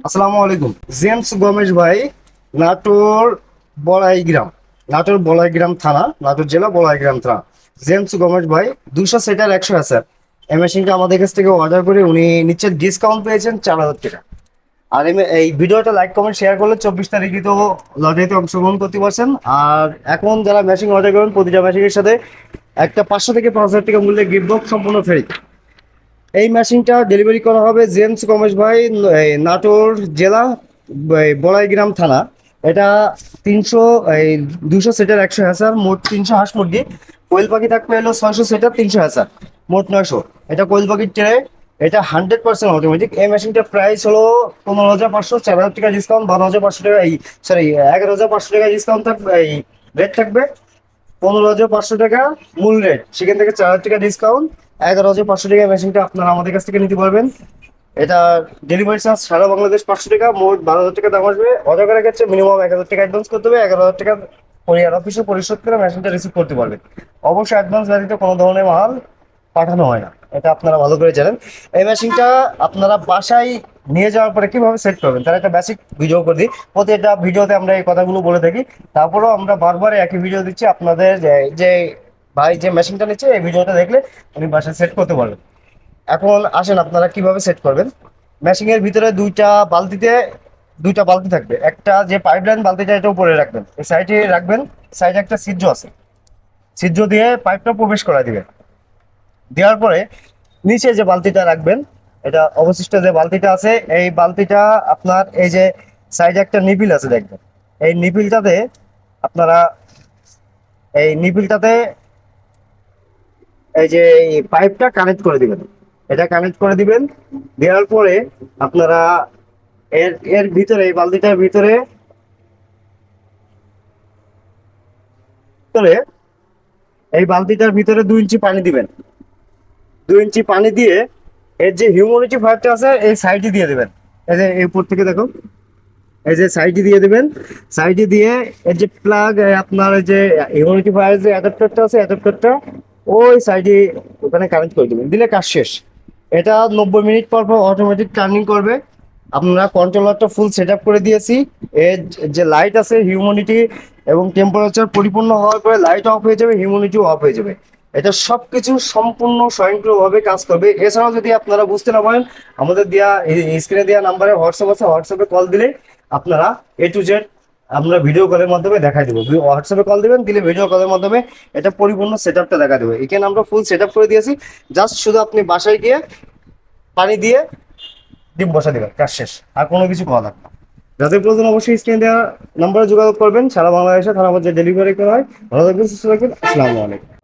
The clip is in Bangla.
আসসালামু আলাইকুম। জেমস গমেশ ভাই, নাটোর বড়াইগ্রাম, নাটোর বড়াইগ্রাম থানা, নাটোর জেলা বড়াইগ্রাম থানা। জেমস গমেশ ভাই 200 সেটার 100 আছে। এই মেশিনটা আমাদের কাছ থেকে অর্ডার করে উনি নিচে ডিসকাউন্ট পেয়েছেন 4,000 টাকা। আর এই ভিডিওটা লাইক কমেন্ট শেয়ার করলে 24 তারিখে তো লটারিতে অংশগ্রহণ করতে পারছেন। আর এখন যারা মেশিন অর্ডার করবেন প্রতিটা মেশিনের সাথে একটা 500 থেকে 5,000 টাকা মূল্যের গিফট বক্স সম্পূর্ণ ফ্রি। এই মেশিনটা ডেলিভারি করা হবে জেমস গমেশ ভাই, নাটোর জেলা, বড়াইগ্রাম থানা। এটা 300, 200 সেটের 100 হাজার, মোট 300 হাঁস মুরগি। কোয়েল পাখি থাকবে হলো 600 সেটের 300 হাজার, মোট 900। এটা কোয়েল পাখির ট্রে। এটা 100% অটোমেটিক। এই মেশিনটার প্রাইস হলো 15,500, 4,000 টাকা ডিসকাউন্ট, 12,500 টাকা, এই সরি 11,500 টাকা ডিসকাউন্ট থাকবে, এই রেট থাকবে 15,500 টাকা মূল রেট। সেখান থেকে 4,000 টাকা ডিসকাউন্ট, 11,500 টাকা মেশিনটা আপনারা আমাদের কাছ থেকে নিতে পারবেন। এটা ডেলিভারি চার্জ সারা বাংলাদেশ 500 টাকা, মোট 12,000 টাকা দাম আসবে। অর্ডার করার ক্ষেত্রে মিনিমাম 1,000 টাকা অ্যাডভান্স করতে হবে। 11,000 টাকা কোরিয়ার অফিসে পরিশোধ করে মেশিনটা রিসিভ করতে পারবেন। অবশ্যই অ্যাডভান্স ব্যতীত কোনো ধরনের মাল পাঠানো হয় না, এটা আপনারা ভালো করে জানেন। এই মেশিনটা আপনারা বাসায় নিয়ে যাওয়ার পরে কিভাবে সেট করবেন তার একটা বেসিক ভিডিও করে দিই। প্রতিটা ভিডিওতে আমরা এই কথাগুলো বলে থাকি, তারপরেও আমরা বারবার একই ভিডিও দিচ্ছি আপনাদের, যে ভাই যে মেশিনটা নিচ্ছে এই ভিডিওটা দেখলে উনি বাসায় সেট করতে পারবেন। এখন আসেন আপনারা কিভাবে সেট করবেন। মেশিনের ভিতরে দুইটা বালতি থাকবে। একটা যে পাইপলাইন বালতিটা এটা উপরে রাখবেন, এই সাইডে রাখবেন। সাইডে একটা ছিদ্র আছে, ছিদ্র দিয়ে পাইপটা প্রবেশ করা দিবেন। দেওয়ার পরে নিচে যে বালতিটা রাখবেন, এটা অবশিষ্ট যে বালতিটা আছে, এই বালতিটা আপনার এই যে সাইডে একটা নিপিল আছে দেখবেন, এই নিপিলটাতে আপনারা এই নিপিলটাতে এই যে এই পাইপটা কানেক্ট করে দিবেন। এটা কানেক্ট করে দিবেন। দেওয়ার পরে আপনারা এর এর ভিতরে, এই বালতিটার ভিতরে ভিতরে এই বালতিটার ভিতরে 2 ইঞ্চি পানি দিবেন। 2 ইঞ্চি পানি দিয়ে এর যে হিউমিডিটি ফায়ারটা আছে এই সাইডে দিয়ে দিবেন। এই যে এই উপর থেকে দেখো, এই যে সাইডে দিয়ে দিবেন। সাইডে দিয়ে এর যে প্লাগ, আপনার এই যে হিউমিডিটি ফায়ার যে অ্যাডাপ্টারটা আছে, অ্যাডাপ্টারটা ওই সাইডে ওখানে কানেক্ট করে দিবেন, দিলে কাজ শেষ। এটা 90 মিনিট পর পর অটোমেটিক টার্নিং করবে। আমরা কন্ট্রোলারটা ফুল সেট আপ করে দিয়েছি। এর যে লাইট আছে, হিউমিডিটি এবং টেম্পারেচার পরিপূর্ণ হওয়ার পরে লাইট অফ হয়ে যাবে, হিউমিডিটিও অফ হয়ে যাবে। এটা সবকিছু সম্পূর্ণ স্বয়ংক্রিয়ভাবে কাজ করবে। এছাড়াও যদি আপনারা বুঝতে না পারেন, আমাদের দেওয়া স্ক্রিনে দেওয়া নাম্বারে হোয়াটসঅ্যাপ আছে, হোয়াটসঅ্যাপে কল দিলে আপনারা A to Z আমরা ভিডিও কলের মাধ্যমে দেখাই দেবো। হোয়াটসঅ্যাপে কল দিবেন, দিলে ভিডিও কলের মাধ্যমে এটা পরিপূর্ণ সেট আপটা দেখা দেবে। এখানে আমরা ফুল সেট আপ করে দিয়েছি। জাস্ট শুধু আপনি বাসায় গিয়ে পানি দিয়ে ডিম বসা দিবেন, কাজ শেষ। আর কোনো কিছু করা লাগবে না। যাদের প্রয়োজন অবশ্যই স্ক্রিনে দেওয়া নাম্বারে যোগাযোগ করবেন। সারা বাংলাদেশে সারা বছর ডেলিভারি করা হয়। ভালো থাকবেন, সুস্থ থাকবেন। আসসালামু আলাইকুম।